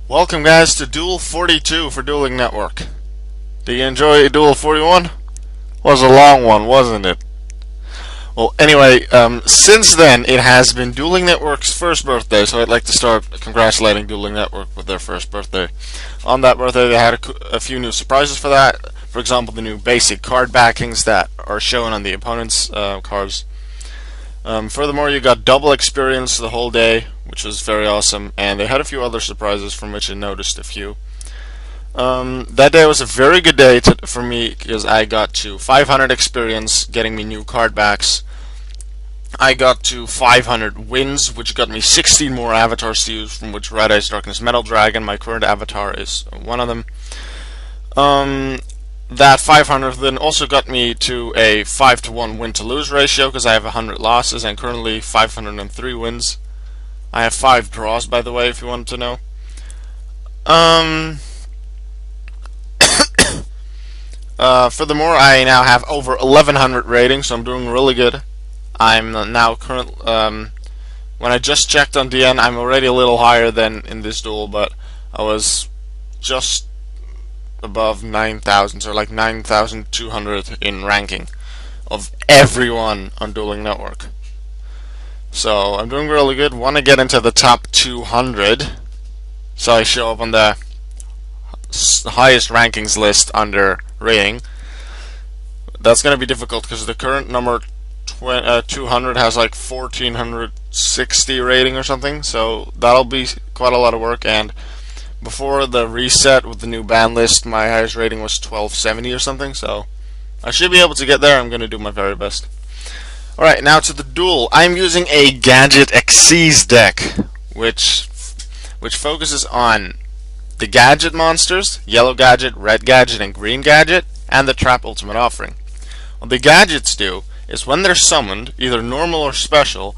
Welcome guys to Duel 42 for Dueling Network. Did you enjoy Duel 41? Was a long one, wasn't it? Well, anyway, since then it has been Dueling Network's first birthday, so I'd like to start congratulating Dueling Network with their first birthday. On that birthday they had a few new surprises for that. For example, the new basic card backings that are shown on the opponent's cards. Furthermore, you got double experience the whole day, which was very awesome, and they had a few other surprises from which I noticed a few. That day was a very good day for me because I got to 500 experience, getting me new card backs. I got to 500 wins, which got me 16 more avatars to use, from which Red Eyes Darkness Metal Dragon, my current avatar, is one of them. That 500 then also got me to a 5-to-1 win-to-lose ratio because I have 100 losses and currently 503 wins. I have 5 draws, by the way, if you wanted to know. Furthermore, I now have over 1100 ratings, so I'm doing really good. I'm now when I just checked on DN, I'm already a little higher than in this duel, but I was just above 9,000, so like 9,200 in ranking of everyone on Dueling Network. So I'm doing really good. Want to get into the top 200, so I show up on the highest rankings list under rating. That's going to be difficult because the current number 200 has like 1460 rating or something, so that'll be quite a lot of work. And before the reset with the new ban list, my highest rating was 1270 or something, so I should be able to get there. I'm going to do my very best. Alright, now to the duel. I'm using a Gadget Xyz deck, which focuses on the Gadget monsters, Yellow Gadget, Red Gadget, and Green Gadget, and the Trap Ultimate Offering. What the Gadgets do is when they're summoned, either normal or special,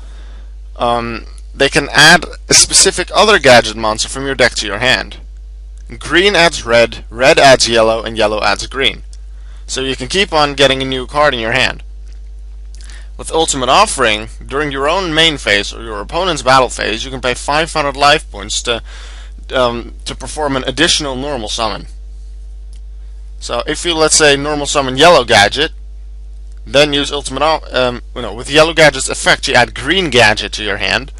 they can add a specific other Gadget monster from your deck to your hand. Green adds red, red adds yellow, and yellow adds green. So you can keep on getting a new card in your hand. With Ultimate Offering, during your own main phase or your opponent's battle phase, you can pay 500 life points to perform an additional normal summon. So if you, let's say, normal summon Yellow Gadget, then use Ultimate with Yellow Gadget's effect, you add Green Gadget to your hand.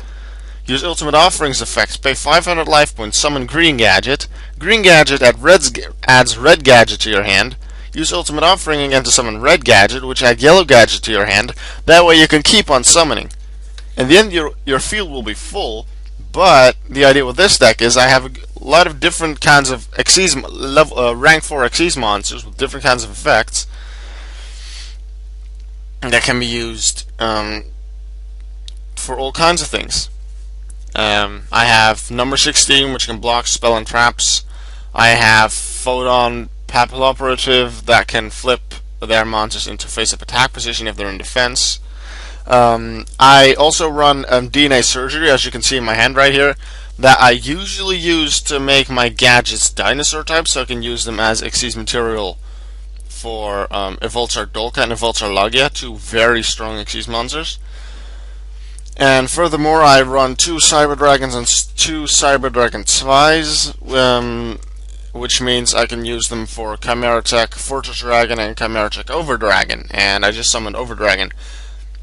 Use Ultimate Offering's effect, pay 500 life points, summon Green Gadget. Green Gadget adds Red Gadget to your hand. Use Ultimate Offering again to summon Red Gadget, which add Yellow Gadget to your hand. That way you can keep on summoning. In the end, your field will be full, but the idea with this deck is I have a lot of different kinds of rank 4 Xyz monsters with different kinds of effects that can be used for all kinds of things. I have number 16, which can block spell and traps. I have Photon Papilloperative that can flip their monsters into face-up attack position if they're in defense. I also run DNA Surgery, as you can see in my hand right here, that I usually use to make my gadgets dinosaur types, so I can use them as Xyz material for Evoltar Dolka and Evoltar Lagia, two very strong Xyz monsters. And furthermore, I run 2 Cyber Dragons and 2 Cyber Dragon Xyz, which means I can use them for Chimera Tech, Fortress Dragon, and Chimera Tech Over Dragon. And I just summoned Over Dragon.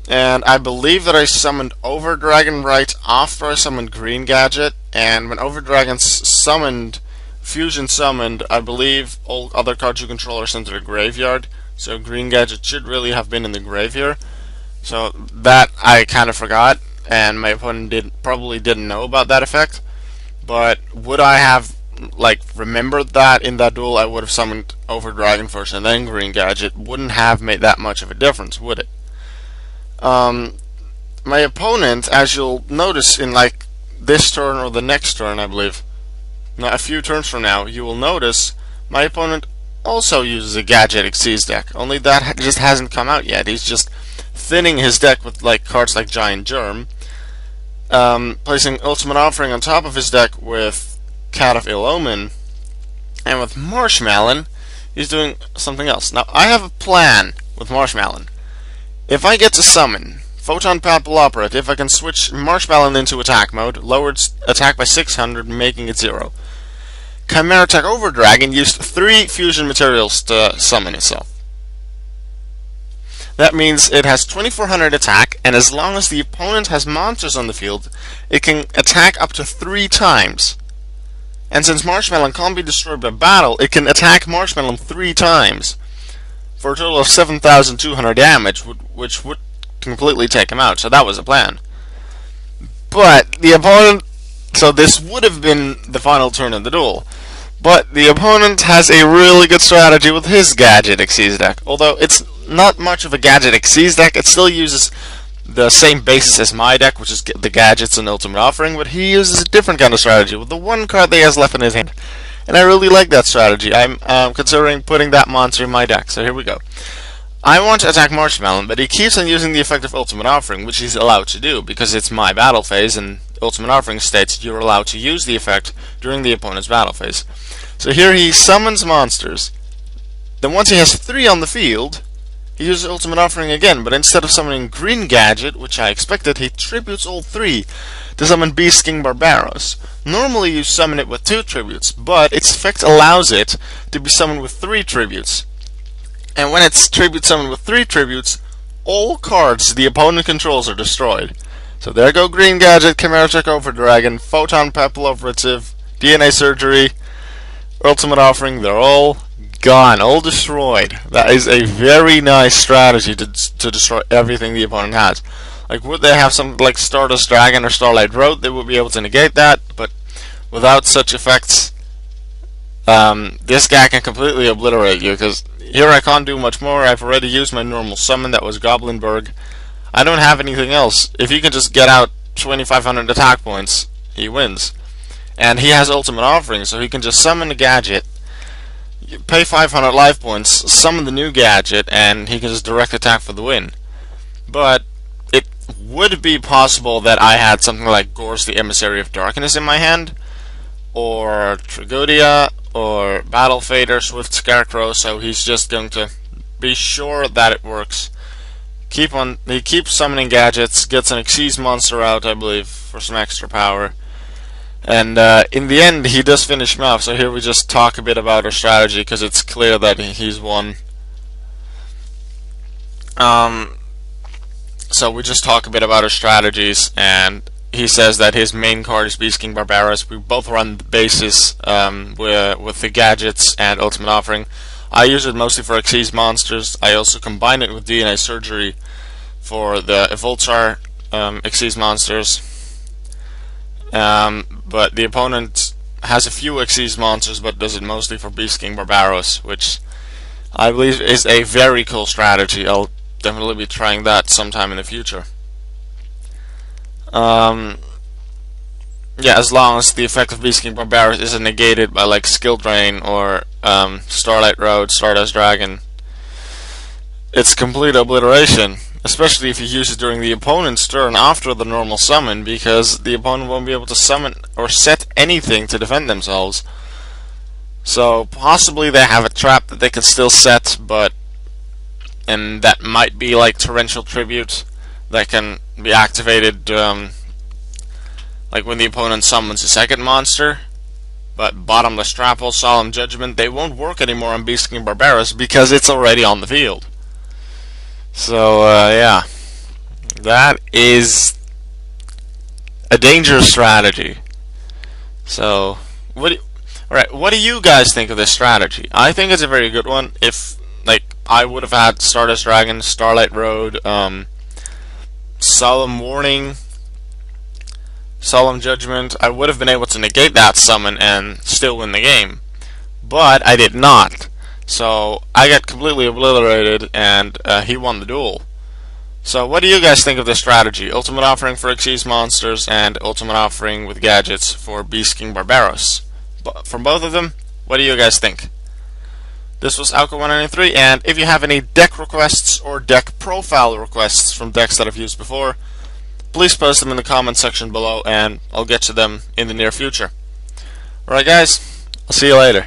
And I believe that I summoned Over Dragon right after I summoned Green Gadget. And when Over Dragon Fusion summoned, I believe all other cards you control are sent to the graveyard. So Green Gadget should really have been in the grave here. So that I kind of forgot, and my opponent probably didn't know about that effect. But would I have remembered that in that duel, I would have summoned Over Dragon first and then Green Gadget. Wouldn't have made that much of a difference, would it? My opponent, as you'll notice in this turn or the next turn, I believe, a few turns from now, you will notice my opponent also uses a Gadget Xyz deck. Only that just hasn't come out yet. He's just thinning his deck with cards like Giant Germ, placing Ultimate Offering on top of his deck with Cat of Ill Omen, and with Marshmallow, he's doing something else. Now, I have a plan with Marshmallow. If I get to summon Photon Papilloperative, if I can switch Marshmallow into attack mode, lowered attack by 600, making it 0. Chimera Takeover Dragon used 3 fusion materials to summon itself. That means it has 2400 attack, and as long as the opponent has monsters on the field, it can attack up to 3 times. And since Marshmallow can't be destroyed by battle, it can attack Marshmallow 3 times, for a total of 7,200 damage, which would completely take him out. So that was the plan. But the opponent... So this would have been the final turn of the duel. But the opponent has a really good strategy with his Gadget Xyz deck. Although it's not much of a Gadget Xyz deck, it still uses the same basis as my deck, which is the Gadgets and Ultimate Offering, but he uses a different kind of strategy with the one card that he has left in his hand. And I really like that strategy. I'm considering putting that monster in my deck, so here we go. I want to attack Marshmallow, but he keeps on using the effect of Ultimate Offering, which he's allowed to do, because it's my battle phase, and Ultimate Offering states you're allowed to use the effect during the opponent's battle phase. So here he summons monsters. Then once he has 3 on the field, he uses Ultimate Offering again, but instead of summoning Green Gadget, which I expected, he tributes all 3 to summon Beast King Barbaros. Normally you summon it with 2 tributes, but its effect allows it to be summoned with 3 tributes. And when it's tribute summoned with 3 tributes, all cards the opponent controls are destroyed. So there go Green Gadget, Chimera Takeover Dragon, Photon Pepple Operative, DNA Surgery, Ultimate Offering, they're all gone, all destroyed. That is a very nice strategy to destroy everything the opponent has. Like, would they have something like Stardust Dragon or Starlight Road, they would be able to negate that, but without such effects, this guy can completely obliterate you, because here I can't do much more. I've already used my normal summon, that was Goblinberg. I don't have anything else. If he can just get out 2500 attack points, he wins. And he has Ultimate Offering, so he can just summon a gadget, pay 500 life points, summon the new gadget, and he can just direct attack for the win. But it would be possible that I had something like Gorse the Emissary of Darkness in my hand, or Tragodia, or Battle Fader, Swift Scarecrow, so he's just going to be sure that it works. He keeps summoning gadgets, gets an Xyz monster out, I believe, for some extra power. And in the end, he does finish him off, so here we just talk a bit about our strategy, because it's clear that he's won. So we just talk a bit about our strategies, and he says that his main card is Beast King Barbaros. We both run the bases with the gadgets and Ultimate Offering. I use it mostly for Xyz monsters. I also combine it with DNA Surgery for the Evoltar Xyz monsters. But the opponent has a few Xyz monsters, but does it mostly for Beast King Barbaros, which I believe is a very cool strategy. I'll definitely be trying that sometime in the future. Yeah, as long as the effect of Beast King Barbaros isn't negated by like Skill Drain or Starlight Road, Stardust Dragon, it's complete obliteration. Especially if you use it during the opponent's turn after the normal summon, because the opponent won't be able to summon or set anything to defend themselves. So possibly they have a trap that they can still set, and that might be like Torrential Tribute that can be activated like when the opponent summons a second monster. But Bottomless Trapple, Solemn Judgment, they won't work anymore on Beast King Barbaros because it's already on the field. So yeah, that is a dangerous strategy. So what do you guys think of this strategy? I think it's a very good one. If like I would have had Stardust Dragon, Starlight Road, Solemn Warning, Solemn Judgment, I would have been able to negate that summon and still win the game. But I did not. So I got completely obliterated, and he won the duel. So what do you guys think of this strategy? Ultimate Offering for Xyz monsters and Ultimate Offering with gadgets for Beast King Barbaros. From both of them, what do you guys think? This was aweome193, and if you have any deck requests or deck profile requests from decks that I've used before, please post them in the comment section below, and I'll get to them in the near future. Alright guys, I'll see you later.